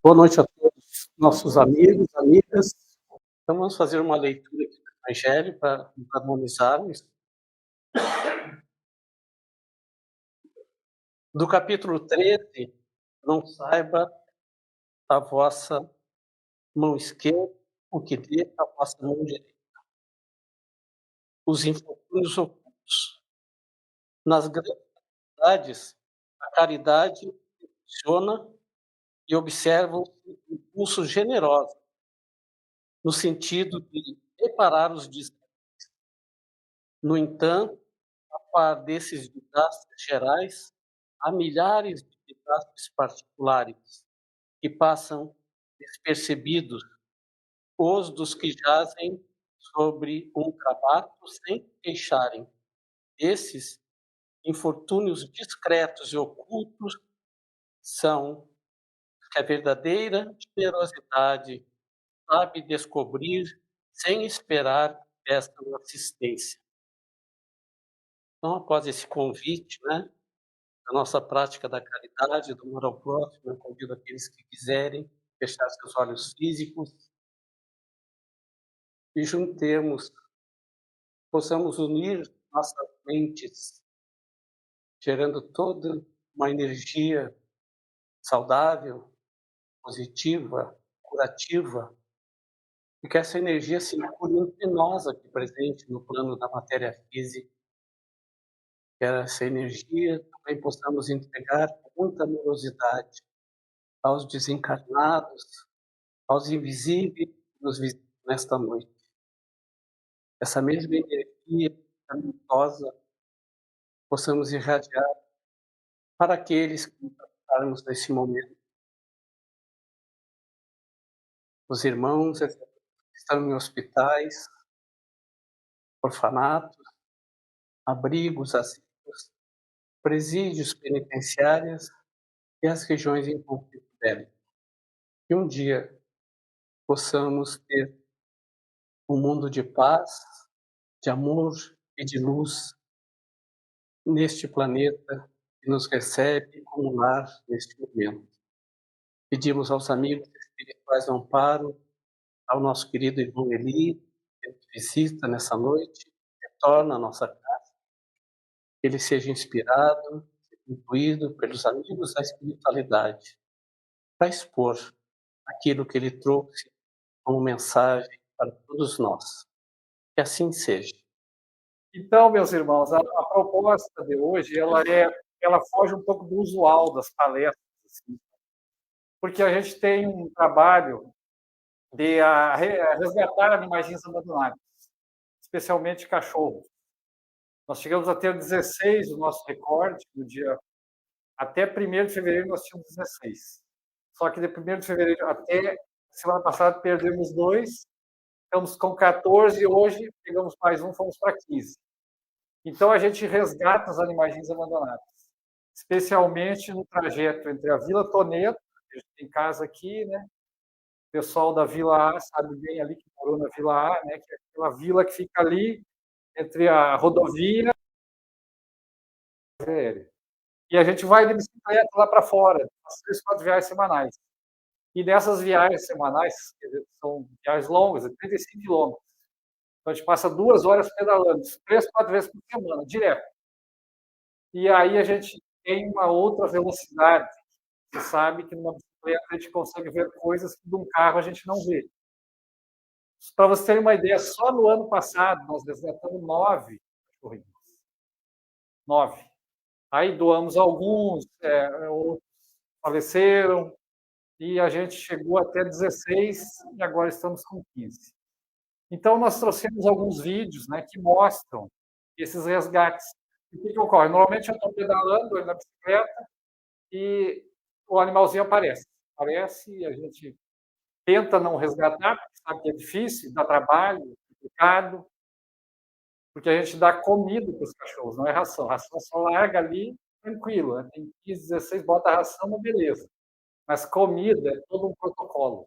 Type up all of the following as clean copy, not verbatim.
Boa noite a todos, nossos amigos, amigas. Então, vamos fazer uma leitura aqui do Evangelho para nos harmonizarmos. Do capítulo 13, não saiba a vossa mão esquerda o que dê a vossa mão direita. Os infortúnios ocultos. Nas grandes cidades, a caridade funciona e observam-se impulsos generosos, no sentido de reparar os desastres. No entanto, a par desses desastres gerais, há milhares de desastres particulares que passam despercebidos, os dos que jazem sobre um cabato sem queixarem. Esses infortúnios discretos e ocultos são que a verdadeira generosidade sabe descobrir sem esperar essa assistência. Então, após esse convite, a nossa prática da caridade, do amor ao próximo, eu convido aqueles que quiserem fechar seus olhos físicos e juntemos, possamos unir nossas mentes, gerando toda uma energia saudável, positiva, curativa, e que essa energia circule entre nós aqui presente no plano da matéria física, que essa energia também possamos entregar com muita amorosidade aos desencarnados, aos invisíveis que nos visitam nesta noite. Essa mesma energia talentosa possamos irradiar para aqueles que passarmos nesse momento. Os irmãos que estão em hospitais, orfanatos, abrigos, asilos, presídios penitenciários e as regiões em conflito bélico. Que um dia possamos ter um mundo de paz, de amor e de luz neste planeta que nos recebe como lar neste momento. Pedimos aos amigos espirituais amparo, ao nosso querido irmão Eli, que nos visita nessa noite, retorna à nossa casa, que ele seja inspirado, incluído pelos amigos da espiritualidade, para expor aquilo que ele trouxe como mensagem para todos nós. Que assim seja. Então, meus irmãos, a proposta de hoje, ela foge um pouco do usual das palestras, assim, porque a gente tem um trabalho de resgatar animaizinhos abandonados, especialmente cachorros. Nós chegamos a ter 16, o nosso recorde, no dia até 1º de fevereiro nós tínhamos 16. Só que de 1º de fevereiro até semana passada perdemos 2, estamos com 14 e hoje pegamos mais um, fomos para 15. Então, a gente resgata os animaizinhos abandonados, especialmente no trajeto entre a Vila Toneto, que a gente tem casa aqui, né? O pessoal da Vila A sabe bem ali, que morou na Vila A, né? Que é aquela vila que fica ali entre a rodovia e a aérea. E a gente vai de bicicleta lá para fora, 3, 4 viagens semanais. E nessas viagens semanais, são viagens longas, 35 quilômetros. Então, a gente passa 2 horas pedalando, 3, 4 vezes por semana, direto. E aí a gente tem uma outra velocidade. Você sabe que numa bicicleta a gente consegue ver coisas que de um carro a gente não vê. Para você ter uma ideia, só no ano passado nós resgatamos 9 cachorrinhos. 9. Aí doamos alguns, outros faleceram, e a gente chegou até 16 e agora estamos com 15. Então, nós trouxemos alguns vídeos, né, que mostram esses resgates. O que ocorre? Normalmente eu estou pedalando na bicicleta e o animalzinho aparece. Aparece e a gente tenta não resgatar, porque sabe que é difícil, dá trabalho, é complicado, porque a gente dá comida para os cachorros, não é ração. Ração só larga ali, tranquilo, né? Tem 15, 16, bota a ração, beleza. Mas comida é todo um protocolo.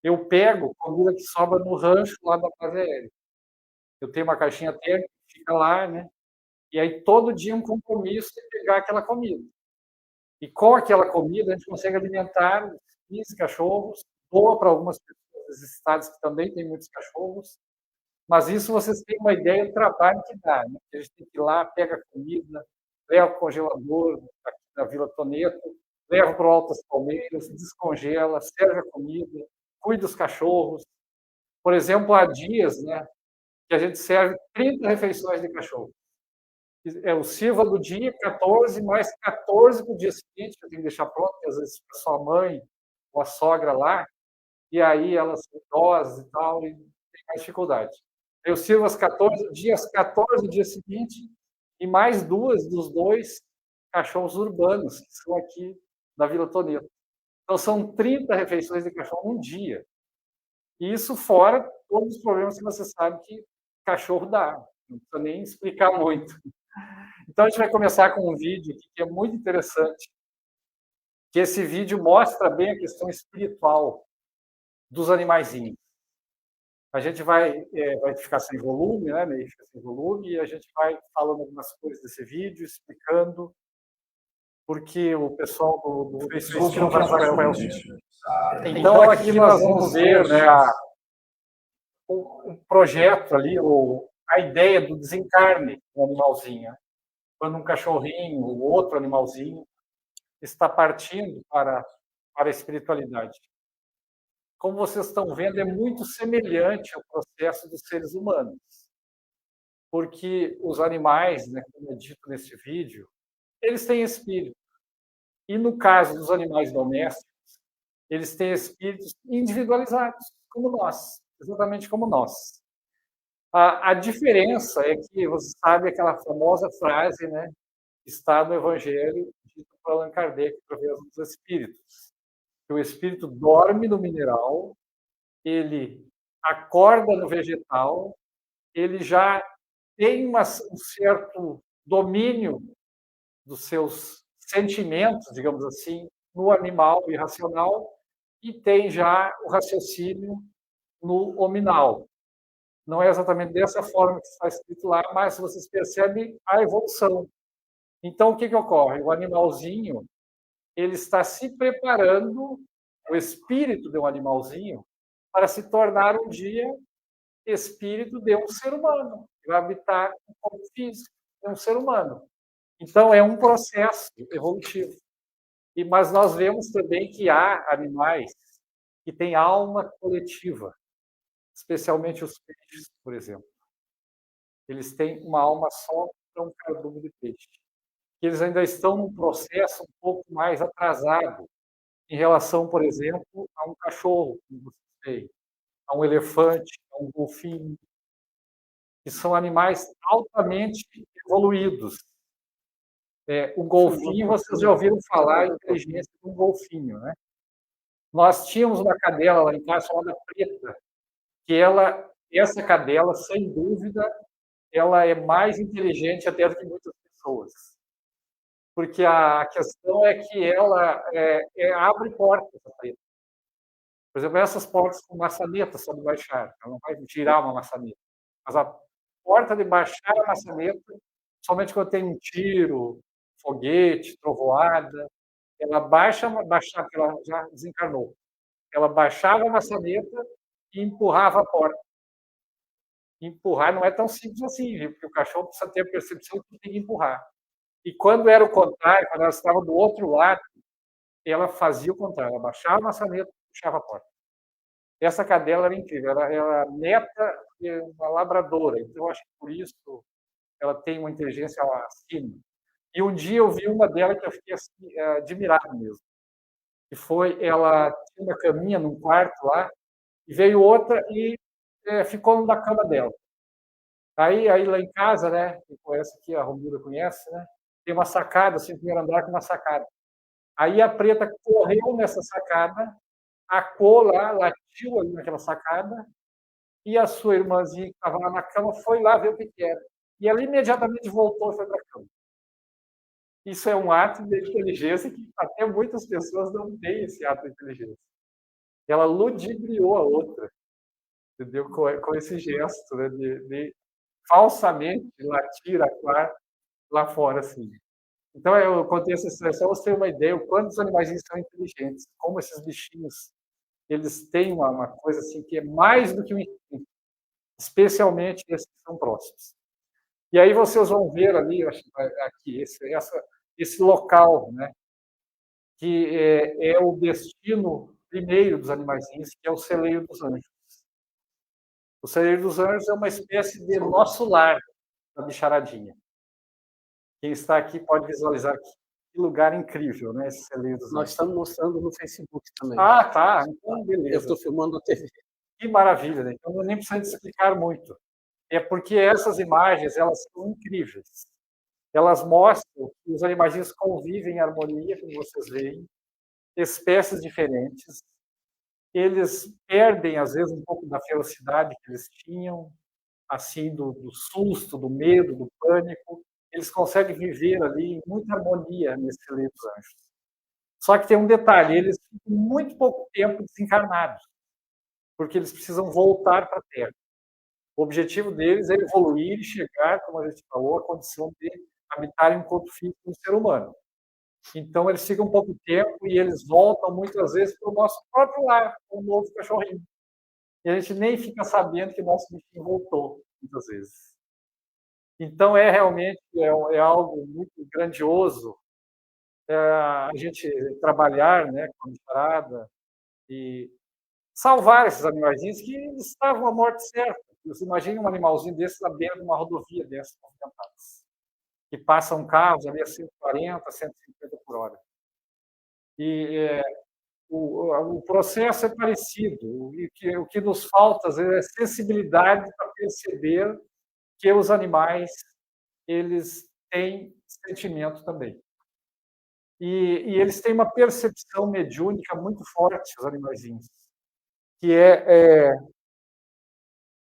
Eu pego comida que sobra no rancho lá da base aérea. Eu tenho uma caixinha térmica que fica lá, né? E aí todo dia um compromisso é pegar aquela comida. E com aquela comida a gente consegue alimentar 15 cachorros, doa para algumas pessoas dos estados que também têm muitos cachorros, mas isso vocês têm uma ideia do trabalho que dá, né? A gente tem que ir lá, pega a comida, leva o congelador aqui da Vila Toneto, leva para o Alto das Palmeiras, descongela, serve a comida, cuida dos cachorros. Por exemplo, há dias, né, que a gente serve 30 refeições de cachorro. É o sirva do dia, 14, mais 14 para o dia seguinte, eu tenho que deixar pronto, porque às vezes a sua mãe ou a sogra lá, e aí elas são idosas e tal, e tem mais dificuldade. Eu sirvo às 14 dias, 14 do dia seguinte, e mais duas dos dois cachorros urbanos, que são aqui da Vila Toneto. Então, são 30 refeições de cachorro num dia. E isso fora todos os problemas que você sabe que cachorro dá. Não precisa nem explicar muito. Então, a gente vai começar com um vídeo que é muito interessante, que esse vídeo mostra bem a questão espiritual dos animaizinhos. A gente vai ficar sem volume, né? Meio fica sem volume, e a gente vai falando algumas coisas desse vídeo, explicando, porque o pessoal do Facebook não vai acompanhar o vídeo. Então, aqui nós vamos ver, né, o projeto ali, a ideia do desencarne do animalzinho. Quando um cachorrinho ou outro animalzinho está partindo para a espiritualidade. Como vocês estão vendo, é muito semelhante ao processo dos seres humanos. Porque os animais, né, como é dito nesse vídeo, eles têm espírito. E no caso dos animais domésticos, eles têm espíritos individualizados, como nós, exatamente como nós. A diferença é que você sabe aquela famosa frase, né, que está no Evangelho, dito por Allan Kardec, através dos espíritos. Que o espírito dorme no mineral, ele acorda no vegetal, ele já tem um certo domínio dos seus sentimentos, digamos assim, no animal irracional, e tem já o raciocínio no hominal. Não é exatamente dessa forma que está escrito lá, mas vocês percebem a evolução. Então, o que ocorre? O animalzinho, ele está se preparando, o espírito de um animalzinho, para se tornar um dia espírito de um ser humano, que vai habitar o corpo físico de um ser humano. Então, é um processo evolutivo. Mas nós vemos também que há animais que têm alma coletiva, especialmente os peixes, por exemplo. Eles têm uma alma só para um cardume de peixe. Eles ainda estão num processo um pouco mais atrasado em relação, por exemplo, a um cachorro, como você tem, a um elefante, a um golfinho, que são animais altamente evoluídos. O golfinho, vocês já ouviram falar em inteligência de um golfinho, né? Nós tínhamos uma cadela lá em casa chamada Preta, que essa cadela, sem dúvida, ela é mais inteligente até do que muitas pessoas. Porque a questão é que ela abre portas, a Preta. Por exemplo, essas portas com maçaneta só de baixar, ela não vai girar uma maçaneta. Mas a porta de baixar a maçaneta, somente quando tem um tiro, foguete, trovoada, ela baixava, porque ela já desencarnou. Ela baixava a maçaneta e empurrava a porta. Empurrar não é tão simples assim, viu? Porque o cachorro precisa ter a percepção que tem que empurrar. E quando era o contrário, quando ela estava do outro lado, ela fazia o contrário, ela baixava a maçaneta e puxava a porta. Essa cadela era incrível, ela era neta de uma labradora, então eu acho que por isso ela tem uma inteligência acima. E um dia eu vi uma dela que eu fiquei assim, admirado mesmo. Que foi, ela tinha uma caminha num quarto lá, e veio outra e ficou na cama dela. Aí lá em casa, né, quem conhece aqui, a Romilda conhece, né, tem uma sacada, assim, o primeiro andar com uma sacada. Aí a Preta correu nessa sacada, acou lá, latiu ali naquela sacada, e a sua irmãzinha que estava lá na cama foi lá ver o que era. E ela imediatamente voltou e foi para a cama. Isso é um ato de inteligência que até muitas pessoas não têm esse ato de inteligência. Ela ludibriou a outra, entendeu? Com esse gesto, né, de falsamente latir a lá fora, assim. Então, eu contei essa história só para você ter uma ideia o quanto os animais são inteligentes, como esses bichinhos, eles têm uma coisa assim que é mais do que um instinto, especialmente esses que são próximos. E aí vocês vão ver ali, acho que aqui, esse local, né, que é o destino primeiro dos animaizinhos, que é o celeiro dos anjos. O celeiro dos anjos é uma espécie de nosso lar da bicharadinha. Quem está aqui pode visualizar que lugar incrível, né, esse celeiro dos Nós anjos. estamos mostrando no Facebook também. Ah, tá. Então, Eu beleza. estou filmando a TV. Que maravilha, né? Então, nem precisa explicar muito. É porque essas imagens, elas são incríveis. Elas mostram que os animaizinhos convivem em harmonia, como vocês veem, espécies diferentes. Eles perdem, às vezes, um pouco da ferocidade que eles tinham, assim, do susto, do medo, do pânico. Eles conseguem viver ali em muita harmonia nesse celeiro dos anjos. Só que tem um detalhe, eles ficam muito pouco tempo desencarnados, porque eles precisam voltar para a Terra. O objetivo deles é evoluir e chegar, como a gente falou, à condição de habitar em um corpo físico do ser humano. Então, eles ficam um pouco tempo e eles voltam muitas vezes para o nosso próprio lar, com um novo cachorrinho. E a gente nem fica sabendo que nosso bichinho voltou, muitas vezes. Então, realmente algo muito grandioso a gente trabalhar, né, com a bicharada e salvar esses animaizinhos que estavam à morte certa. Você imagina um animalzinho desse na beira de uma rodovia dessas movimentadas, que passam carros ali a 140, 150 por hora. E o processo é parecido. O que nos falta, às vezes, é sensibilidade para perceber que os animais eles têm sentimento também. E eles têm uma percepção mediúnica muito forte, os animaizinhos, que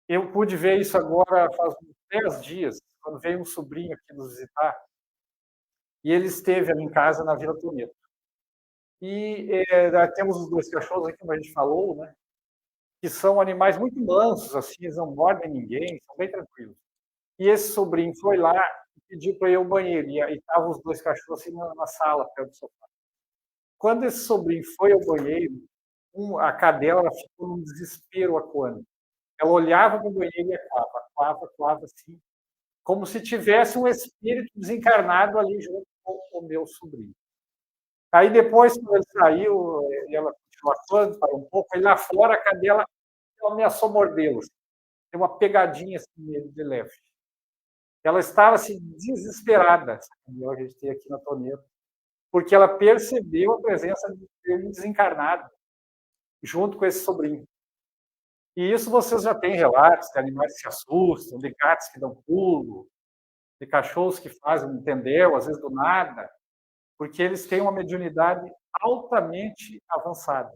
eu pude ver isso agora faz uns 10 dias, quando veio um sobrinho aqui nos visitar, e ele esteve ali em casa na Vila Toneto. E temos os 2 cachorros aqui, como a gente falou, né, que são animais muito mansos, assim, eles não mordem ninguém, são bem tranquilos. E esse sobrinho foi lá e pediu para ir ao banheiro, e estavam os 2 cachorros assim na sala, perto do sofá. Quando esse sobrinho foi ao banheiro, a cadela ela ficou num desespero acuando. Ela olhava para o banheiro e acuava assim, como se tivesse um espírito desencarnado ali junto com o meu sobrinho. Aí depois, quando ele saiu, e ela continuou atuando, parou um pouco, aí lá fora a cadela ameaçou mordê-lo. Tem uma pegadinha assim, de leve. Ela estava assim, desesperada, essa cadela que a gente tem aqui na Toneto, porque ela percebeu a presença de um desencarnado junto com esse sobrinho. E isso vocês já têm relatos de animais que se assustam, de gatos que dão pulo, de cachorros que fazem um tendel, às vezes do nada, porque eles têm uma mediunidade altamente avançada,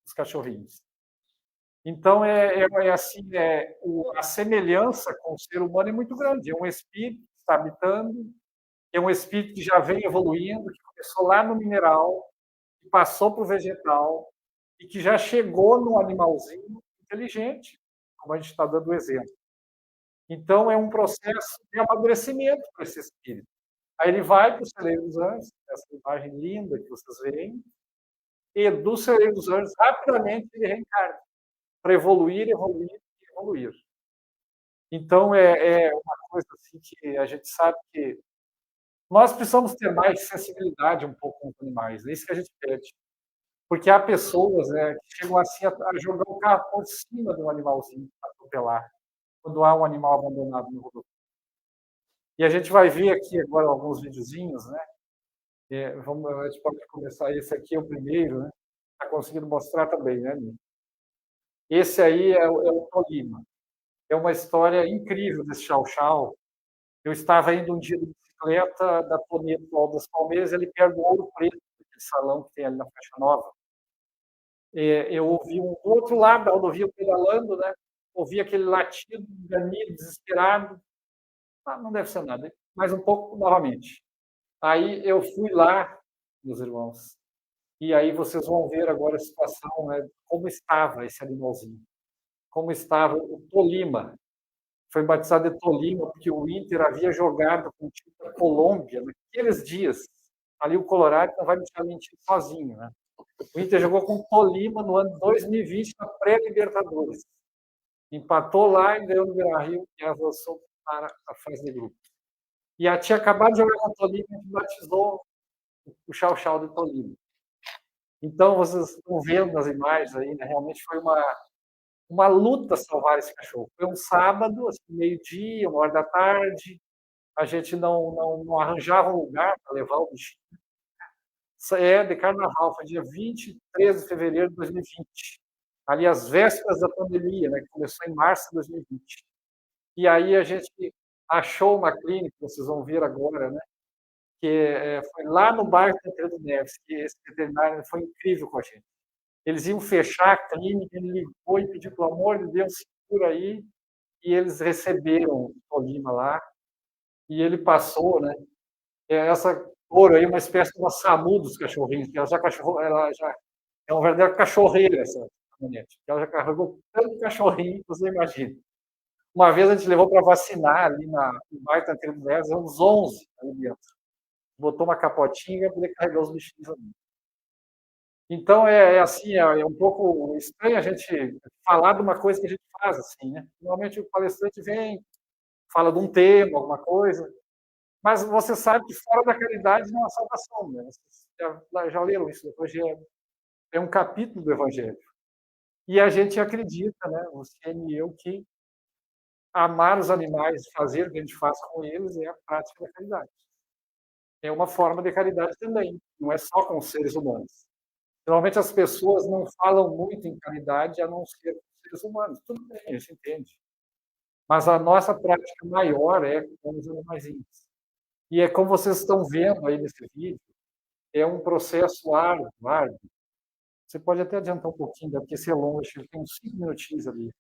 os cachorrinhos. Então, assim, a semelhança com o ser humano é muito grande. É um espírito que está habitando, é um espírito que já vem evoluindo, que começou lá no mineral, que passou para o vegetal e que já chegou no animalzinho inteligente, como a gente está dando o exemplo. Então, é um processo de amadurecimento para esse espírito. Aí ele vai para o celeiro dos anjos, essa imagem linda que vocês veem, e do celeiro dos anjos, rapidamente ele reencarna, para evoluir, evoluir e evoluir. Então, é uma coisa assim que a gente sabe que nós precisamos ter mais sensibilidade um pouco com os animais, é isso que a gente pede. Porque há pessoas, né, que chegam assim a jogar o carro por cima de um animalzinho para atropelar, quando há um animal abandonado no rodovia. E a gente vai ver aqui agora alguns videozinhos, né? A gente pode começar, esse aqui é o primeiro, né? Está conseguindo mostrar também, né, Nino? Esse aí é o Tolima. É uma história incrível desse chau-chau. Eu estava indo um dia de bicicleta da Toneto ao das Palmeiras, ele pega o Ouro Preto, aquele salão que tem ali na Faixa Nova. Eu ouvi do outro lado da rodovia pedalando, né? Ouvi aquele latido, ganido, desesperado. Não deve ser nada. Mais um pouco novamente. Aí eu fui lá, meus irmãos, e aí vocês vão ver agora a situação, né? Como estava esse animalzinho, como estava o Tolima. foi batizado de Tolima, porque o Inter havia jogado com o time da Colômbia naqueles dias. Ali o Colorado não vai me deixar mentir sozinho, né? O Inter jogou com o Tolima no ano 2020 na pré-Libertadores. Empatou lá e ganhou no Beira-Rio e avançou para a fase de grupo. E a tinha acabado de jogar com o Tolima e a gente batizou o Chau-Chau de Tolima. Então, vocês estão vendo nas imagens aí, né? Realmente foi uma luta salvar esse cachorro. Foi um sábado, assim, meio-dia, 1 hora da tarde, a gente não arranjava um lugar para levar o bichinho. De carnaval, foi dia 23 de fevereiro de 2020. Ali, às vésperas da pandemia, né, que começou em março de 2020. E aí a gente achou uma clínica, vocês vão ver agora, né, que foi lá no bairro Tancredo Neves, que esse veterinário foi incrível com a gente. Eles iam fechar a clínica, ele ligou e pediu, pelo amor de Deus, segura aí, e eles receberam o Tolima lá, e ele passou, né, essa cor aí, uma espécie de uma SAMU dos cachorrinhos, que ela já é uma verdadeira cachorreira, essa caminhonete, ela já carregou tanto cachorrinho que você imagina. Uma vez a gente levou para vacinar ali no bairro Tancredo Neves, uns 11 ali dentro. Botou uma capotinha para poder carregar os bichinhos ali. Então, assim, é um pouco estranho a gente falar de uma coisa que a gente faz, assim, né? Normalmente o palestrante vem, fala de um tema, alguma coisa, mas você sabe que fora da caridade não há salvação, né? Vocês já leram isso no Evangelho. É um capítulo do Evangelho. E a gente acredita, né, você e eu, que amar os animais, fazer o que a gente faz com eles é a prática da caridade. É uma forma de caridade também, não é só com os seres humanos. Normalmente as pessoas não falam muito em caridade a não ser com os seres humanos. Tudo bem, a gente entende. Mas a nossa prática maior é com os animaizinhos. E é como vocês estão vendo aí nesse vídeo, é um processo árduo. Você pode até adiantar um pouquinho, porque esse é longo, acho que ele tem uns 5 minutinhos ali.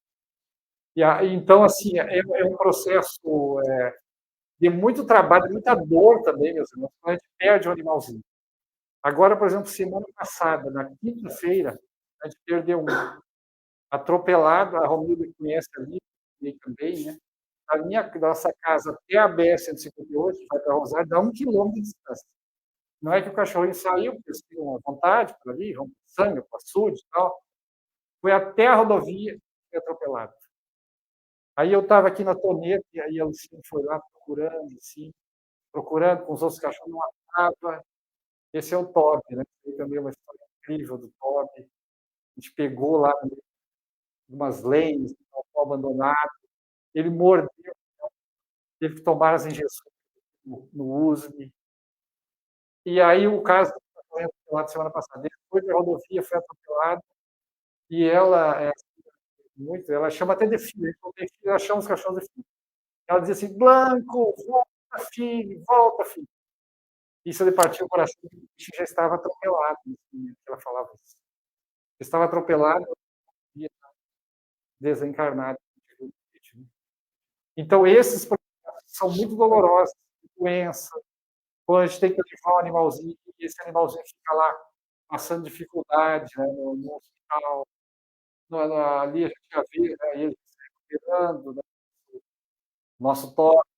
Então, assim, é um processo de muito trabalho, de muita dor também, meus irmãos, quando a gente perde um animalzinho. Agora, por exemplo, semana passada, na quinta-feira, a gente perdeu um atropelado, a Romilda conhece ali, e também, né? Da nossa casa até a BR-158, que vai para Rosário, dá 1 quilômetro de distância. Não é que o cachorrinho saiu, porque eles tinham uma vontade por ali, vão para sangue, para açude e tal. Foi até a rodovia e foi atropelado. Aí eu estava aqui na toneta, e aí a Luciana foi lá procurando, assim, procurando, com os outros cachorros não achava. Esse é o Toby, né? Tem também uma história incrível do Toby. A gente pegou lá umas lenhas, um abandonado. Ele mordeu, teve que tomar as injeções no USP. E aí o caso foi atropelado semana passada. Depois da rodovia foi atropelado e ela chama até de filho, ela chama os cachorros de filho. Ela dizia assim: Blanco, volta, filho, volta, filho. Isso lhe partiu o coração, porque o bicho já estava atropelado, que ela falava isso. Estava atropelado e desencarnado. Então, esses processos são muito dolorosos, doença, quando a gente tem que levar um animalzinho, e esse animalzinho fica lá passando dificuldade, né, no hospital, ali a gente já vê, né, ele se recuperando, né, nosso toque.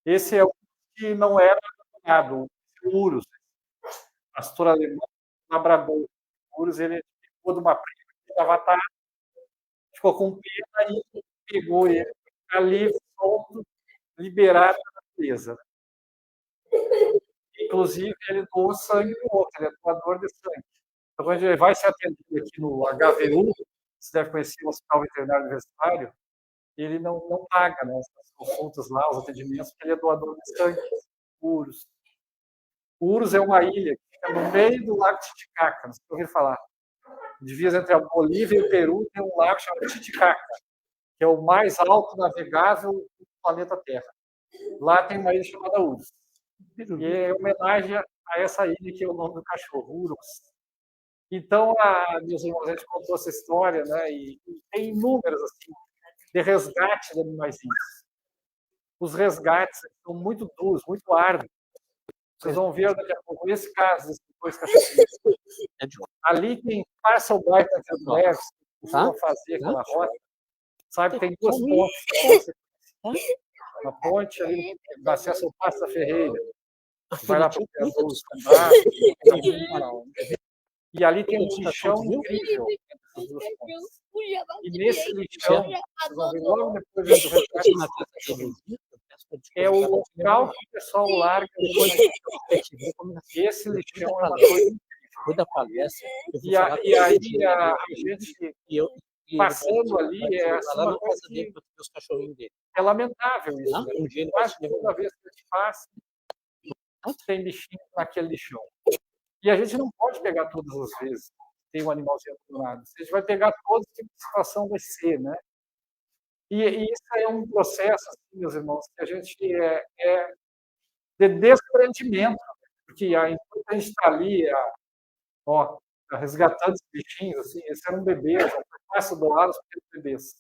Esse é o que não era abandonado, o Urus, pastor alemão, labrador. O Urus, ele ficou de uma prima que estava atrás, ficou com pena e pegou ele, ali solto, liberado da natureza. Inclusive, ele doou sangue do outro, ele é doador de sangue. Então, quando ele vai se atender aqui no HVU, você deve conhecer o Hospital Veterinário Universitário, ele não paga, né, as consultas lá, os atendimentos, porque ele é doador de sangue, Urus. Urus é uma ilha que fica no meio do Lago Titicaca, não sei se ouviram falar. Divisa entre a Bolívia e o Peru, tem um lago chamado Titicaca, que é o mais alto navegável do planeta Terra. Lá tem uma ilha chamada Urus. E é homenagem a essa ilha que é o nome do cachorro, Urus. Então, meus irmãos, a gente contou essa história, né? E tem inúmeras, assim, de resgate de animaizinhos. Os resgates são muito duros, muito árduos. Vocês vão ver daqui a pouco esse caso, desses 2 cachorrinhos. Ali quem passa o bairro Tancredo Neves, costuma fazer aquela rota, sabe, tem 2 pontes. Na ponte, ali, dá acesso ao Passo da Ferreira. Vai lá para o Criador dos Cambados. E ali tem um lixão incrível entre essas duas pontes. E nesse lixão, vocês vão ver logo depois do resgate, é o local que o pessoal larga depois do lixão. Esse lixão é uma coisa incrível. Da palestra, E aí a gente passando ali é assim, uma coisa que os cachorrinhos dele. é lamentável isso. Né? Um dia ele Quase toda vez que a gente passa, tem bichinho naquele lixão. E a gente não pode pegar todas as vezes tem um animalzinho abandonado. A gente vai pegar todos que a situação vai ser, né? E isso é um processo, assim, meus irmãos, que a gente é de desprendimento, porque enquanto a gente está ali, resgatando os bichinhos, assim, esses eram bebês, peças doadas para os bebês.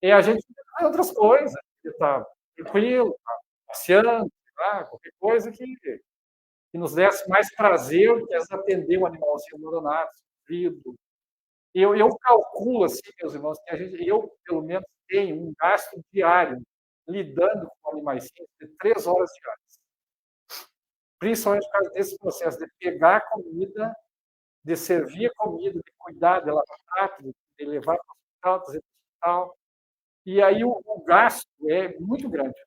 E a gente faz outras coisas, está tranquilo, tá passeando, tá? Qualquer coisa que nos desse mais prazer que atender o animalzinho abandonado, sofrido. Eu calculo, assim, meus irmãos, que eu, pelo menos, tenho um gasto diário lidando com animais de 3 horas diárias. Principalmente por causa desse processo de pegar a comida, de servir a comida, de cuidar dela para prato, de levar para o hospital, trazer para o hospital. E aí o gasto é muito grande.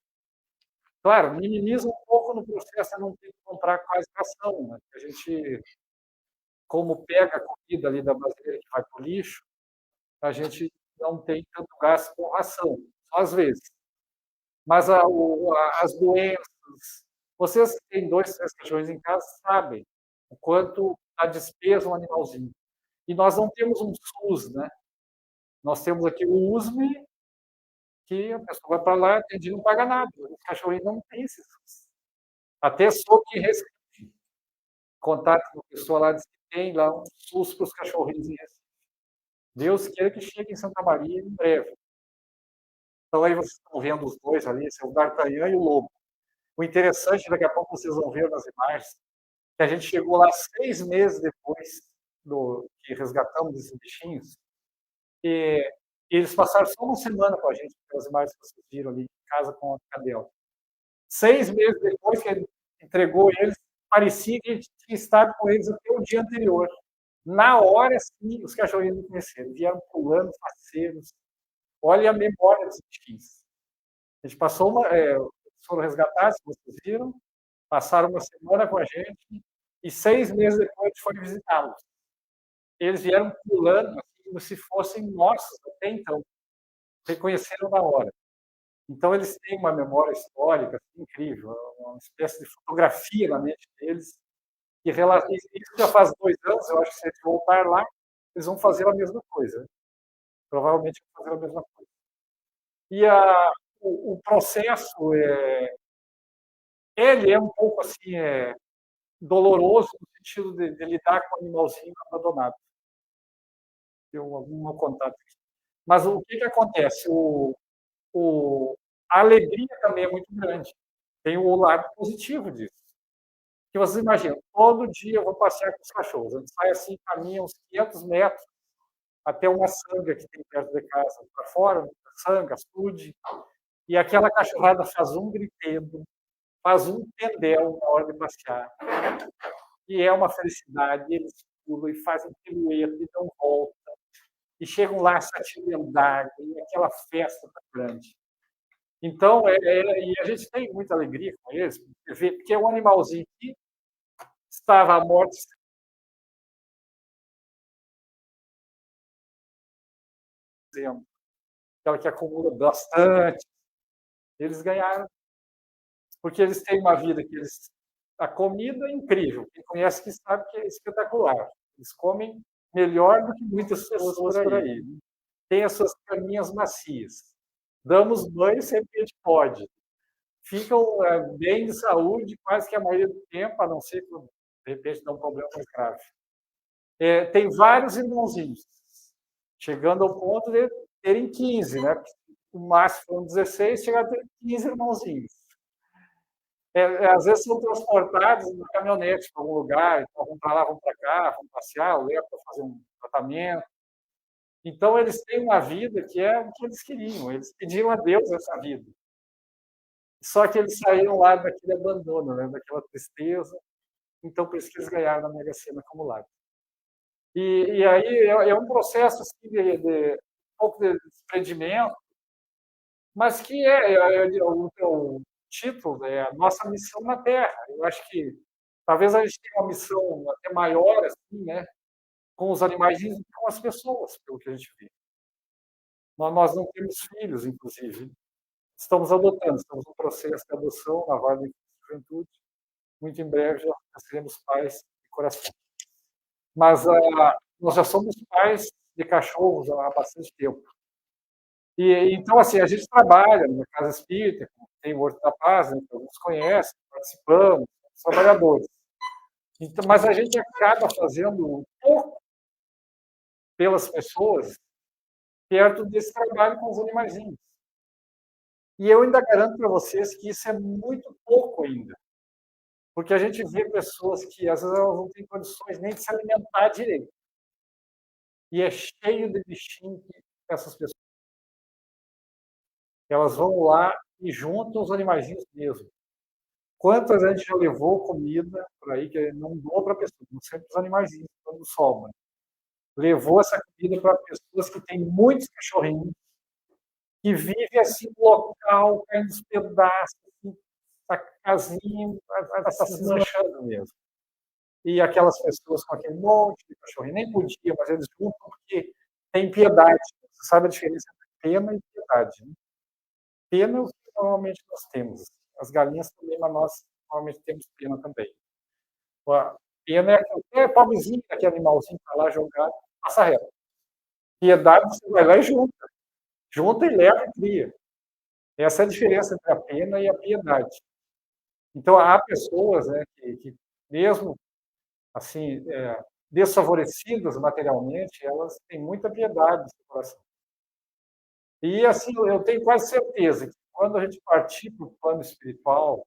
Claro, minimiza um pouco no processo, não tem que comprar quase ração, né? A gente, como pega a comida ali da brasileira que vai para o lixo, a gente não tem tanto gasto com ração, só às vezes. Mas as doenças, vocês que têm 2, 3 cachorros em casa sabem o quanto a despesa um animalzinho. E nós não temos um SUS, né? Nós temos aqui o USME, que a pessoa vai para lá, atende e não paga nada. O cachorrinho não tem esse SUS. Até soube que Recife, contato com a pessoa lá, disse que tem lá um SUS para os cachorrinhos em Recife. Deus queira que chegue em Santa Maria em breve. Então aí vocês estão vendo os dois ali, esse é o D'Artagnan e o Lobo. O interessante, daqui a pouco vocês vão ver nas imagens, que a gente chegou lá 6 meses depois que resgatamos esses bichinhos, e eles passaram só uma semana com a gente, pelas imagens que vocês viram ali, em casa com a cadela. 6 meses depois que ele entregou eles, parecia que a gente tinha estado com eles até o dia anterior. Na hora, sim, os cachorrinhos me conheceram, vieram pulando, faceiros. Olha a memória dos bichinhos. A gente passou foram resgatados, vocês viram, passaram uma semana com a gente, e 6 meses depois a gente foi visitá-los. Eles vieram pulando, assim, como se fossem nossos até então. Reconheceram na hora. Então, eles têm uma memória histórica assim, incrível, uma espécie de fotografia na mente deles. E isso já faz 2 anos, eu acho que se eles voltar lá, eles vão fazer a mesma coisa. Provavelmente vão fazer a mesma coisa. E o processo, ele é um pouco assim, doloroso no sentido de lidar com o animalzinho abandonado. Tem algum contato aqui. Mas o que acontece? A alegria também é muito grande. Tem o lado positivo disso. Que vocês imaginam, todo dia eu vou passear com os cachorros. A gente sai assim, caminha uns 500 metros até uma sanga que tem perto de casa, para fora, sanga, açude, e aquela cachorrada faz um gritando, faz um tendel na hora de passear. E é uma felicidade, eles pulam e fazem pirueta e dão volta, e chegam lá satilhando d'água, e aquela festa tá grande. Então, e a gente tem muita alegria com eles, porque é um animalzinho que estava à morte aquela que acumula bastante. Eles ganharam, porque eles têm uma vida que a comida é incrível. Quem conhece que sabe que é espetacular. Eles comem melhor do que muitas pessoas por aí. Tem as suas caminhas macias. Damos banho sempre que a gente pode. Ficam bem de saúde quase que a maioria do tempo, a não ser que, de repente, dá um problema mais grave. Tem vários irmãozinhos, chegando ao ponto de terem 15, né? O máximo foram 16, chegaram a ter 15 irmãozinhos. Às vezes são transportados na caminhonete para algum lugar, então vão para lá, vão para cá, vão passear, levam para fazer um tratamento. Então, eles têm uma vida que é o que eles queriam, eles pediram a Deus essa vida. Só que eles saíram lá daquele abandono, né, daquela tristeza, então por isso que eles ganharam na Mega Sena acumulada. E aí é um processo assim, um pouco de desprendimento, mas que o título é a nossa missão na Terra. Eu acho que talvez a gente tenha uma missão até maior, assim, né, com os animais e com as pessoas, pelo que a gente vê. Nós não temos filhos, inclusive. Estamos adotando, estamos no processo de adoção na Vale da Juventude. Muito em breve já seremos pais de coração. Mas nós já somos pais de cachorros há bastante tempo. Então, assim, a gente trabalha na Casa Espírita, tem o Horto da Paz, né, que alguns conhecem, participamos, somos trabalhadores. Então, mas a gente acaba fazendo um pouco pelas pessoas perto desse trabalho com os animaizinhos. E eu ainda garanto para vocês que isso é muito pouco ainda. Porque a gente vê pessoas que, às vezes, elas não têm condições nem de se alimentar direito. E é cheio de bichinho que essas pessoas. Elas vão lá e juntam os animaizinhos mesmo. Quantas a gente já levou comida por aí que não doa para pessoas, não sempre os animaizinhos, quando sobra. Levou essa comida para pessoas que têm muitos cachorrinhos, que vivem assim no local, caindo os pedaços, assim, a casinha está se desmanchando mesmo. E aquelas pessoas com aquele monte de cachorrinho, nem podia, mas eles juntam porque tem piedade. Você sabe a diferença entre pena e piedade, né? Pena é o que normalmente nós temos. As galinhas também, mas nós normalmente temos pena também. A pena é aquele pobrezinho, aquele animalzinho que está lá jogado, passa reto. Piedade, você vai lá e junta. Junta e leva e cria. Essa é a diferença entre a pena e a piedade. Então, há pessoas, né, que mesmo assim, desfavorecidas materialmente, elas têm muita piedade no seu coração. E, assim, eu tenho quase certeza que quando a gente partir para o plano espiritual,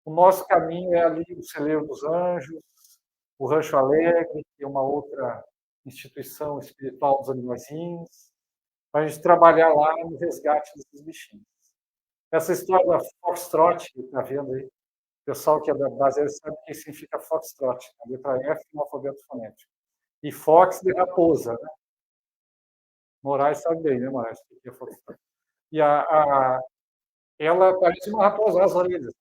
o nosso caminho é ali o Celeiro dos Anjos, o Rancho Alegre, que é uma outra instituição espiritual dos animaizinhos, para a gente trabalhar lá no resgate desses bichinhos. Essa história da Foxtrot, que está vendo aí, o pessoal que é da brasileira sabe o que significa Foxtrot, a letra F no alfabeto fonético. E Fox de raposa, né? Moraes sabe bem, né, Moraes? O que é Foxtrot? E ela parece uma raposa, as orelhas.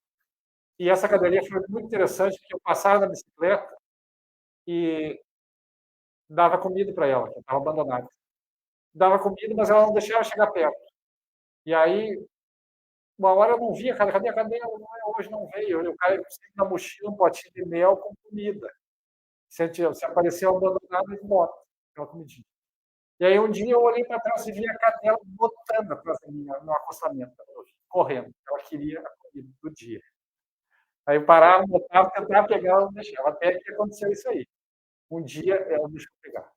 E essa cadelinha foi muito interessante, porque eu passava na bicicleta e dava comida para ela, que estava abandonada. Dava comida, mas ela não deixava chegar perto. E aí, uma hora eu não via, cara, cadê a cadela? Hoje não veio. Eu caí sempre na mochila um potinho de mel com comida. Se apareceu abandonado, ele bota aquela comidinha. E aí um dia eu olhei para trás e vi a cadela botando atrás de mim no acostamento, correndo. Ela queria a comida do dia. Aí eu parava, botava, tentava pegar, ela não deixava. Até que aconteceu isso aí. Um dia ela deixou pegar.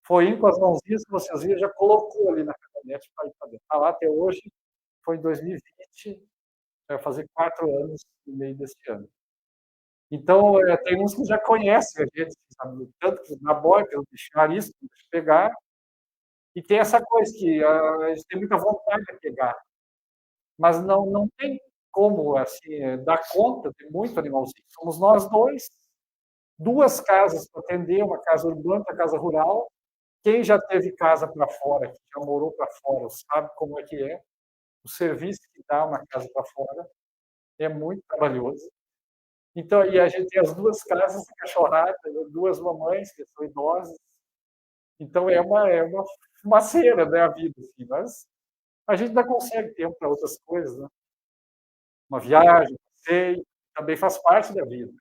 Foi indo com as mãozinhas que vocês viram, já colocou ali na caminhonete para ir para dentro. Está lá até hoje, foi em 2020, vai fazer 4 anos no meio desse ano. Então, tem uns que já conhecem a gente, sabe? Tanto que na boia, pelo bichinho arisco, deixa pegar. E tem essa coisa que a gente tem muita vontade de pegar, mas não tem como assim, dar conta de muito animalzinho. Somos nós dois, 2 casas para atender, uma casa urbana, uma casa rural. Quem já teve casa para fora, que já morou para fora, sabe como é que é. O serviço que dá uma casa para fora é muito trabalhoso. Então, e a gente tem as 2 casas de cachorrada, 2 mamães que são idosas. Então, é uma cera, né, a vida, assim, mas a gente ainda consegue tempo para outras coisas, né? Uma viagem, um passeio, também faz parte da vida.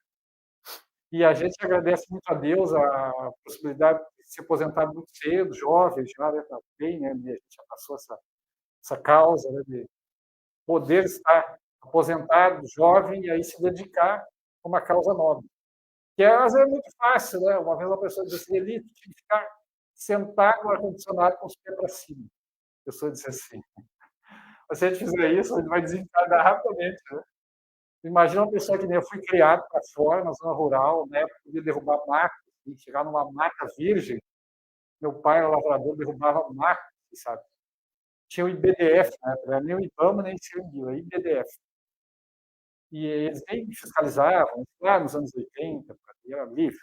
E a gente agradece muito a Deus a possibilidade de se aposentar muito cedo, jovem, já está bem, né? A gente já passou essa causa, né, de poder estar aposentado, jovem, e aí se dedicar a uma causa nobre. Que às vezes é muito fácil, né? Uma vez uma pessoa disse assim, Eli, tinha que ficar sentado no ar-condicionado com os pés para cima. A pessoa disse assim, se a gente fizer isso, ele vai desencarnar rapidamente, né? Imagina uma pessoa que nem eu fui criado para fora, na zona rural, né? Podia derrubar matas, chegar numa mata virgem, meu pai era lavrador, derrubava mato, sabe? Tinha o IBDF, né? Não era nem o IBAMA, nem o ICMBio, era IBDF. E eles nem fiscalizavam, lá nos anos 80, era livre.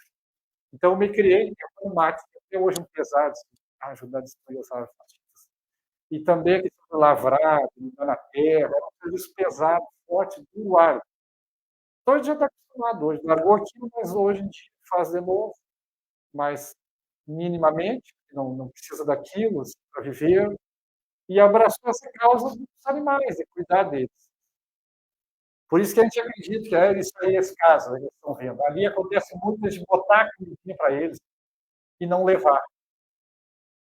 Então, eu me criei com mato, que até hoje é um pesado, para ajudar a destruir as árvores nativas. E também a questão do lavrado, limpar na terra, era um serviço pesado, forte, duro, árduo. Então, a gente já está acostumado hoje. Largou aquilo, mas hoje a gente faz de novo, mas minimamente, não precisa daquilo para viver, e abraçou essa causa dos animais, de cuidar deles. Por isso que a gente acredita que isso aí é esse caso, eles estão vendo. Ali acontece muito de botar a comidinha para eles e não levar.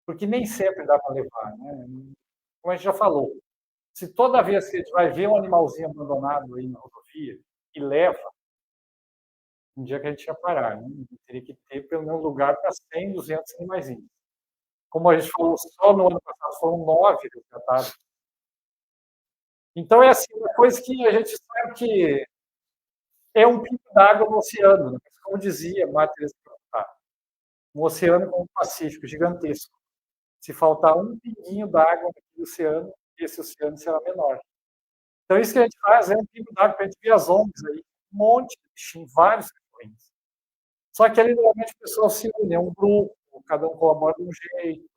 Porque nem sempre dá para levar, né? Como a gente já falou, se toda vez que a gente vai ver um animalzinho abandonado aí na rodovia e leva, um dia que a gente ia parar, né? Teria que ter pelo menos lugar para 100, 200 animaizinhos. Como a gente falou, só no ano passado foram 9 resgatados. Então, é assim, uma coisa que a gente sabe que é um pingo d'água no oceano, né? Como dizia Matheus, um oceano como o Pacífico, gigantesco. Se faltar um pinguinho d'água naquele oceano, esse oceano será menor. Então, isso que a gente faz é um pingo d'água para a gente ver as ONGs aí, um monte de bichinhos, vários cachorrinhos. Só que ali, normalmente, o pessoal se une, é um grupo, cada um colabora de um jeito,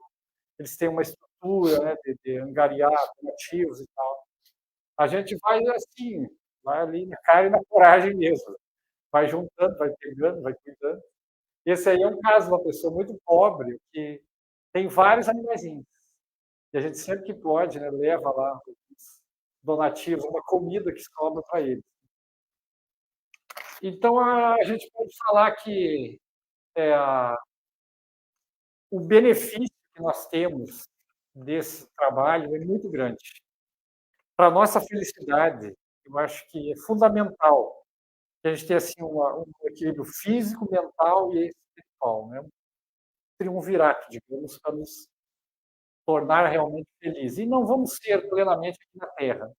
eles têm uma estrutura, né, de angariar nativos e tal. A gente vai assim, vai ali na cara e na coragem mesmo. Vai juntando, vai pegando, vai cuidando. Esse aí é um caso de uma pessoa muito pobre, que tem vários animaizinhos. E a gente sempre que pode, né, leva lá os donativos, uma comida que sobra para eles. Então, a gente pode falar que o benefício que nós temos desse trabalho é muito grande. Para a nossa felicidade, eu acho que é fundamental que a gente tenha assim, um equilíbrio físico, mental e espiritual, né? Um triunvirato, digamos, para nos tornar realmente felizes. E não vamos ser plenamente aqui na Terra.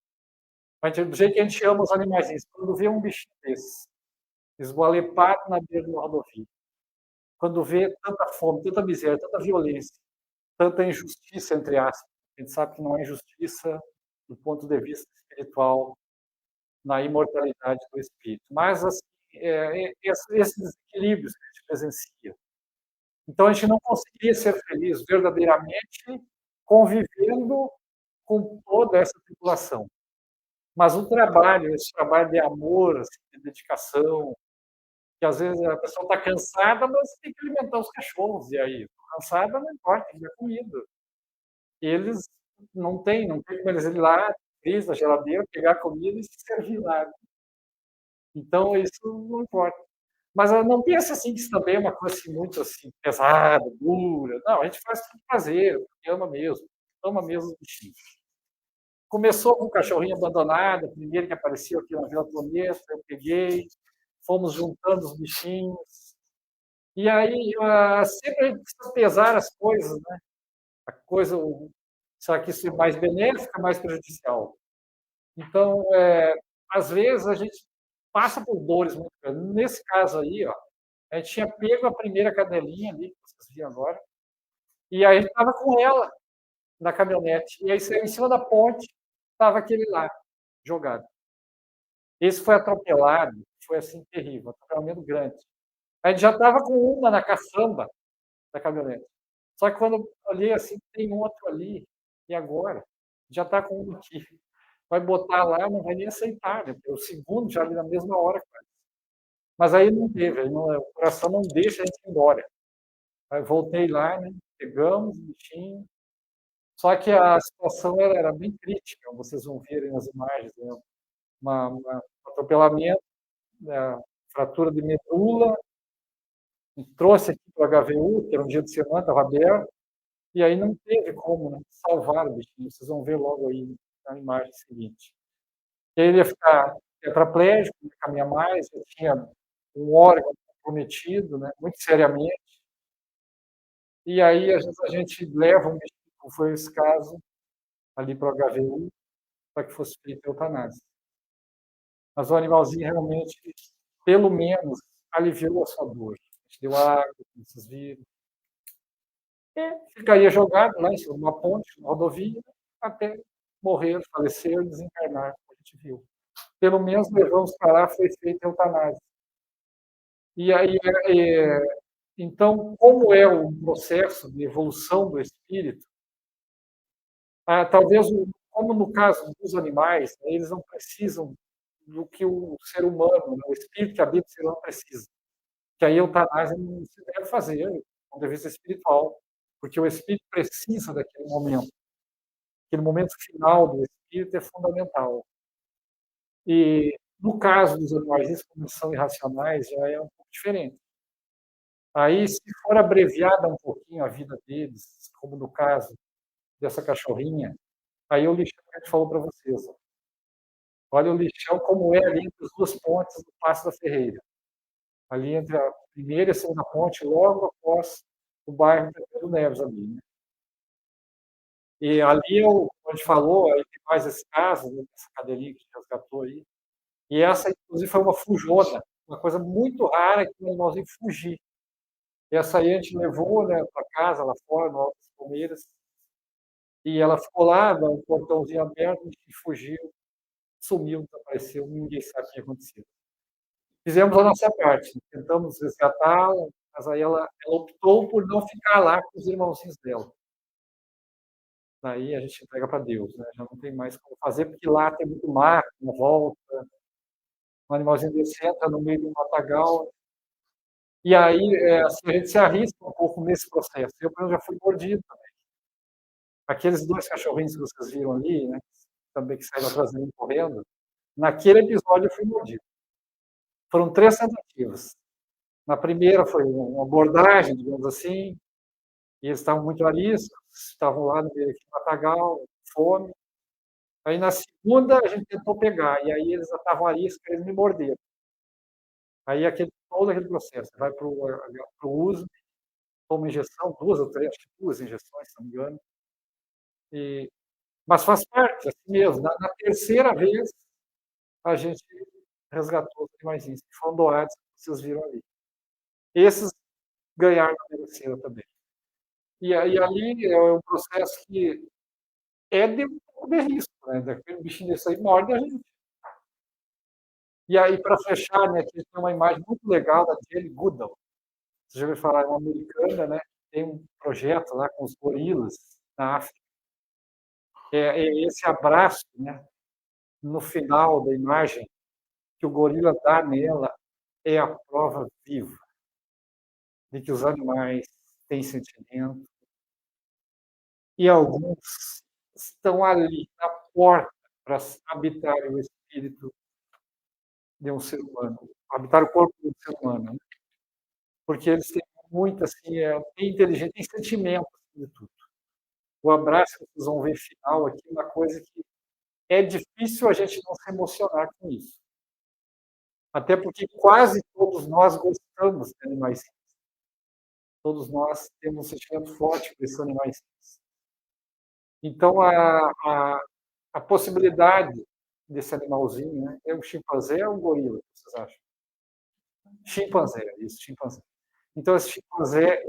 Mas do jeito que a gente ama os animais, quando vê um bichinho desse, esgualepado na beira de uma rodovia, quando vê tanta fome, tanta miséria, tanta violência, tanta injustiça, entre aspas, a gente sabe que não é injustiça do ponto de vista espiritual, na imortalidade do espírito. Mas assim, esses desequilíbrios que a gente presencia. Então, a gente não conseguiria ser feliz verdadeiramente convivendo com toda essa tripulação. Mas o trabalho, esse trabalho de amor, assim, de dedicação, que às vezes a pessoa está cansada, mas tem que alimentar os cachorros, e aí? Cansada, não importa, tem que dar comida. Eles não tem como eles ir lá, abrir a geladeira, pegar a comida e se servir lá. Então, isso não importa. Mas não pense assim que isso também é uma coisa assim, muito assim, pesada, dura. Não, a gente faz com prazer, porque ama mesmo os bichinhos. Começou com um cachorrinho abandonado, o primeiro que apareceu aqui na Vila Planeta, eu peguei, fomos juntando os bichinhos. E aí, sempre a gente precisa pesar as coisas, né? A coisa, será que isso é mais benéfica, mais prejudicial? Então, às vezes, a gente passa por dores muito grandes. Nesse caso aí, ó, a gente tinha pego a primeira cadelinha ali, que vocês viram agora, e aí estava com ela na caminhonete. E aí saiu em cima da ponte, estava aquele lá, jogado. Esse foi atropelado, foi assim terrível, atropelamento grande. A gente já estava com uma na caçamba da caminhonete. Só que quando eu olhei assim, tem outro ali, e agora? Já está com um aqui. Vai botar lá, não vai nem aceitar, né? O segundo já ali na mesma hora. Mas aí não teve, o coração não deixa a gente ir embora. Aí voltei lá, né? Pegamos o bichinho. Só que a situação era bem crítica, vocês vão ver nas imagens, né? Um atropelamento, né? Fratura de medula, trouxe aqui para o HVU, que era um dia de semana, estava aberto, e aí não teve como, né, salvar o bichinho, vocês vão ver logo aí na imagem seguinte. E aí ele ia ficar tetraplégico, não ia caminhar mais, ele tinha um órgão comprometido, né, muito seriamente, e aí às vezes a gente leva um bichinho, como foi esse caso, ali para o HVU, para que fosse feita a eutanásia. Mas o animalzinho realmente, pelo menos, aliviou a sua dor. A gente deu água, como vocês viram. ficaria jogado lá em cima de uma ponte, uma rodovia, até morrer, falecer e desencarnar, como a gente viu. Pelo menos levamos para lá, foi feita a eutanásia. E aí, então, como é o processo de evolução do espírito, talvez, como no caso dos animais, né, eles não precisam do que o ser humano, né, o espírito que habita o ser humano precisa. Que a eutanásia não se deve fazer, do ponto de vista espiritual, porque o espírito precisa daquele momento. Aquele momento final do espírito é fundamental. E, no caso dos animais, como são irracionais, já é um pouco diferente. Aí, se for abreviada um pouquinho a vida deles, como no caso dessa cachorrinha, aí o lixão que a gente falou para vocês. Olha o lixão como é ali entre as duas pontes do Passo da Ferreira. Ali entre a primeira e a segunda ponte, logo após o bairro de Pedro Neves ali, né? E ali, como a gente falou, aí tem mais esse caso, né, essa cadeirinha que a gente resgatou aí. E essa, inclusive, foi uma fujona, uma coisa muito rara que o animalzinho fugir. Essa aí a gente levou, né, para casa, lá fora, no Alto das Palmeiras, e ela ficou lá, um portãozinho aberto, e fugiu, sumiu, desapareceu, ninguém sabe o que aconteceu. Fizemos a nossa parte, tentamos resgatá-la, mas aí ela optou por não ficar lá com os irmãozinhos dela. Daí a gente entrega para Deus, né? Já não tem mais como fazer, porque lá tem muito mato na volta, um animalzinho desse entra no meio do matagal, e aí assim, a gente se arrisca um pouco nesse processo. Eu, pelo menos, já fui mordido também. Aqueles 2 cachorrinhos que vocês viram ali, né, também que saíram atrás de mim correndo, naquele episódio eu fui mordido. Foram 3 tentativas. Na primeira foi uma abordagem, digamos assim, e eles estavam muito ariscos, estavam lá no meio do matagal, fome. Aí na segunda a gente tentou pegar, e aí eles já estavam ariscos, eles me morderam. Aí todo aquele processo, vai para o uso, toma injeção, 2 ou 3, acho que 2 injeções, se não me engano. Mas faz parte, assim mesmo. Na terceira vez, a gente resgatou os animaizinhos que foram doados, que vocês viram ali. Esses ganharam na terceira também. E aí ali é um processo que é de um pouco de risco, né? Daquele bichinho desse aí morde a gente. E aí, para fechar, né, aqui tem uma imagem muito legal da Jane Goodall. Você já ouviu falar, é uma americana, né? Tem um projeto lá com os gorilas na África. É esse abraço, né, no final da imagem, que o gorila dá nela, é a prova viva de que os animais têm sentimento, e alguns estão ali na porta para habitar o espírito de um ser humano, habitar o corpo de um ser humano, né? Porque eles têm muito, assim, têm inteligência, têm sentimento, acima de tudo. O abraço que vocês vão ver final aqui é uma coisa que é difícil a gente não se emocionar com isso. Até porque quase todos nós gostamos de animais. Todos nós temos um sentimento forte por esses animais. Então, a possibilidade desse animalzinho, né? É um chimpanzé ou um gorila, o que vocês acham? Chimpanzé, isso, chimpanzé. Então, esse chimpanzé,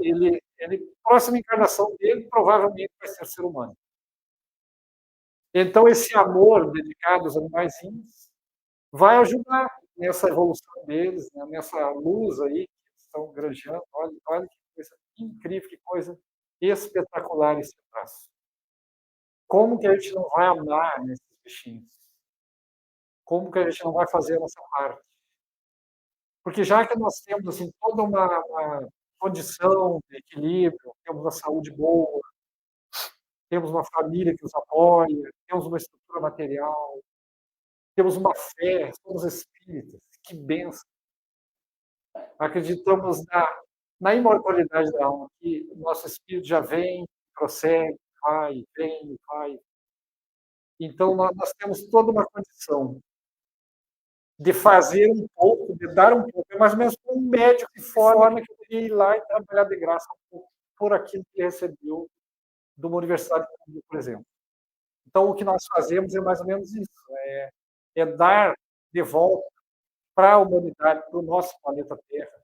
próxima encarnação dele, provavelmente vai ser ser humano. Então, esse amor dedicado aos animaizinhos vai ajudar nessa evolução deles, né? Nessa luz aí que estão granjeando. Olha que coisa incrível, que coisa espetacular esse traço. Como que a gente não vai amar nesses bichinhos? Como que a gente não vai fazer a nossa parte? Porque já que nós temos assim, toda uma condição de equilíbrio, temos uma saúde boa, temos uma família que nos apoia, temos uma estrutura material, temos uma fé, somos espíritas, que bênção. Acreditamos na imortalidade da alma, que o nosso espírito já vem, prossegue, vai, vem, vai. Então, nós temos toda uma condição de fazer um pouco, de dar um pouco. É mais ou menos como um médico de forma que poderia ir lá e trabalhar de graça um pouco por aquilo que recebeu de uma universidade pública, por exemplo. Então, o que nós fazemos é mais ou menos isso, é dar de volta para a humanidade, para o nosso planeta Terra,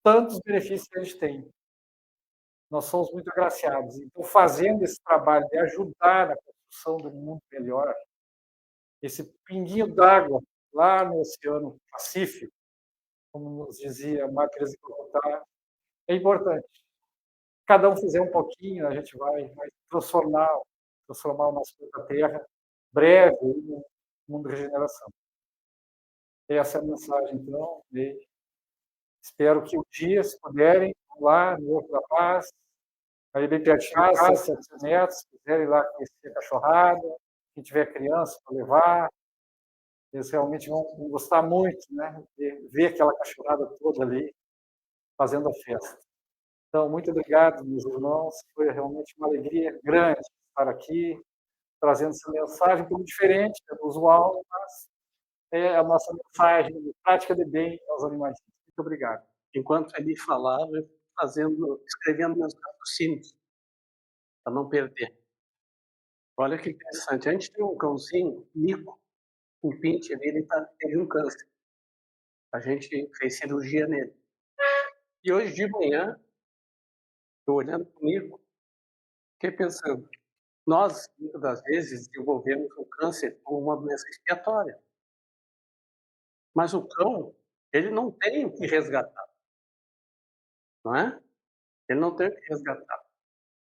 tantos benefícios que a gente tem. nós somos muito agraciados. Então, fazendo esse trabalho de ajudar na construção de um mundo melhor, esse pinguinho d'água lá no Oceano Pacífico, como nos dizia Macris Coppola, é importante. Cada um fizer um pouquinho, a gente vai transformar o nosso planeta Terra breve num mundo de regeneração. Essa é a mensagem, então. Espero que um dia, se puderem, vão lá no Horto da Paz, aí bem pertinho de casa, 700 metros, se quiserem ir lá conhecer a cachorrada, quem tiver criança para levar, eles realmente vão gostar muito, né, de ver aquela cachorrada toda ali fazendo a festa. Então, muito obrigado, meus irmãos, foi realmente uma alegria grande estar aqui, trazendo essa mensagem um pouco diferente do usual, mas é a nossa mensagem de prática de bem aos animais. Muito obrigado. Enquanto ele falava, eu escrevendo meus raciocínios, para não perder. Olha que interessante. A gente tem um cãozinho, Nico, um pincher, ele teve um câncer. A gente fez cirurgia nele. E hoje de manhã, eu olhando para o Nico, fiquei pensando, nós, muitas das vezes, desenvolvemos o câncer como uma doença expiatória. Mas o cão, ele não tem o que resgatar, não é? Ele não tem o que resgatar.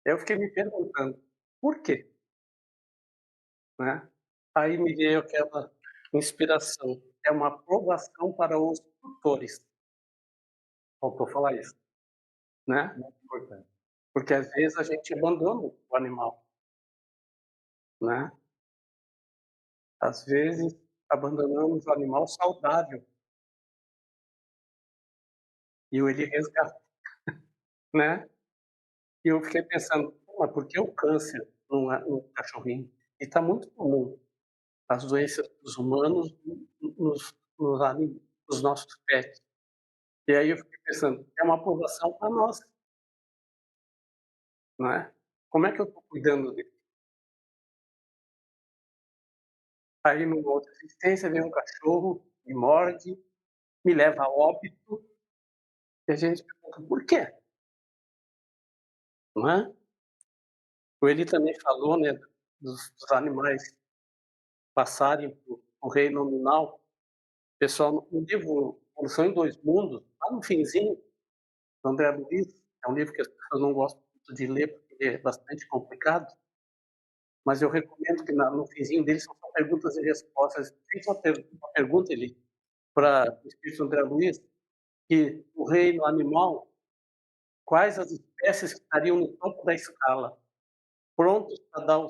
Eu fiquei me perguntando, por quê? Né? Aí me veio aquela inspiração. É uma aprovação para os tutores. Faltou falar isso. Né? Muito importante. Porque às vezes a gente abandona o animal. Né? Às vezes abandonamos o animal saudável. E ele resgata. Né? E eu fiquei pensando, mas por que o câncer no cachorrinho? E está muito comum as doenças dos humanos nos nossos pets. E aí eu fiquei pensando, é uma aprovação para nós. Não é? Como é que eu estou cuidando dele? Aí, numa outra existência, vem um cachorro, me morde, me leva a óbito, e a gente pergunta, por quê? Não é? O Eli também falou, né, dos animais passarem por reino nominal. Pessoal, no livro Evolução em Dois Mundos, lá no finzinho, do André Luiz, é um livro que as pessoas não gostam muito de ler, porque ele é bastante complicado, mas eu recomendo que no finzinho dele são só perguntas e respostas. Tem uma pergunta, Eli, para o Espírito André Luiz, que o reino animal, quais as espécies que estariam no topo da escala, prontos para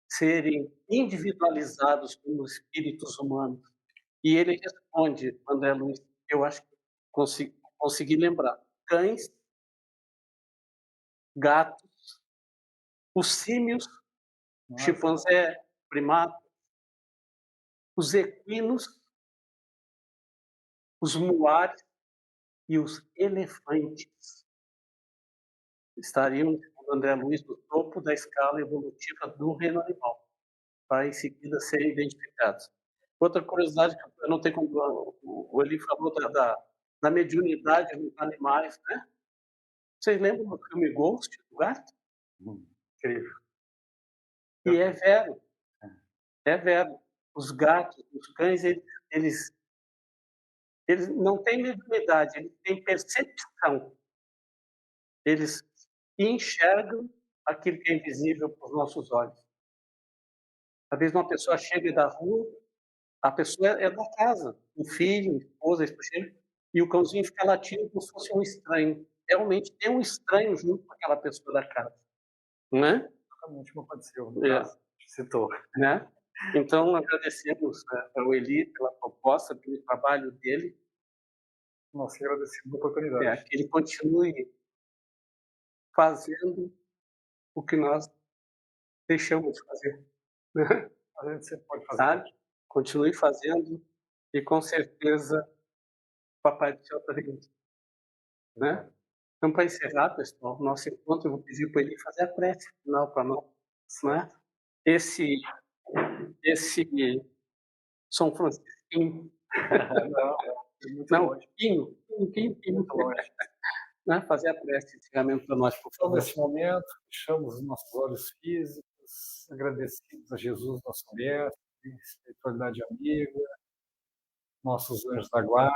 serem individualizados como espíritos humanos? E ele responde, André Luiz, eu acho que consegui lembrar, cães, gatos, os símios, chimpanzé, primata, os equinos, os muares e os elefantes estariam, segundo André Luiz, no topo da escala evolutiva do reino animal, para em seguida serem identificados. Outra curiosidade que eu não tenho como o Eli falou da mediunidade dos animais, né? Vocês lembram do filme Ghost, do gato? Incrível. E é vero. Os gatos, os cães, eles não têm mediunidade, eles têm percepção. Eles enxergam aquilo que é invisível para os nossos olhos. Às vezes uma pessoa chega da rua, a pessoa é da casa, um filho, esposa, chega, e o cãozinho fica latindo como se fosse um estranho. Realmente tem um estranho junto com aquela pessoa da casa, né? Exatamente como aconteceu no caso, citou. Né? Então, agradecemos ao Eli pela proposta, pelo trabalho dele. Nós que agradecemos a oportunidade. Que ele continue fazendo o que nós deixamos de fazer. Né? A gente sempre pode fazer. Sabe? Continue fazendo e, com certeza, o Papai do Céu está vindo. Né? Então, para encerrar, pessoal, nosso encontro, eu vou pedir para ele fazer a prece final para nós. Né? Esse São Francisquinho. Não, muito longe. Pinho. Muito longe. né, fazer a prece de encerramento para nós, por Então, favor. nesse momento, fechamos os nossos olhos físicos, agradecidos a Jesus, nosso mestre, espiritualidade amiga, nossos anjos da guarda,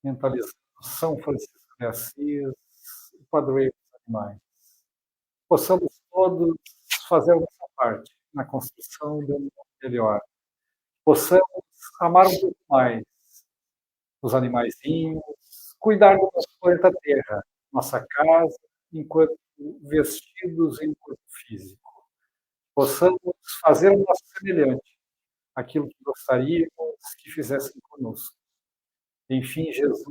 mentalizando São Francisco de Assis, o padroeiro dos animais. Possamos todos fazer a nossa parte na construção de um mundo melhor. Possamos amar um pouco mais os animaizinhos, cuidar do nosso planeta Terra, nossa casa, enquanto vestidos em corpo físico. Possamos fazer o nosso semelhante, aquilo que gostaríamos que fizessem conosco. Enfim, Jesus,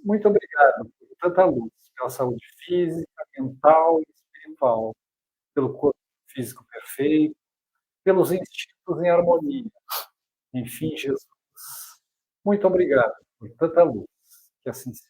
muito obrigado por tanta luz, pela saúde física, mental e espiritual, pelo corpo físico perfeito, pelos instintos em harmonia. Enfim, Jesus, muito obrigado por tanta luz. Que assim seja.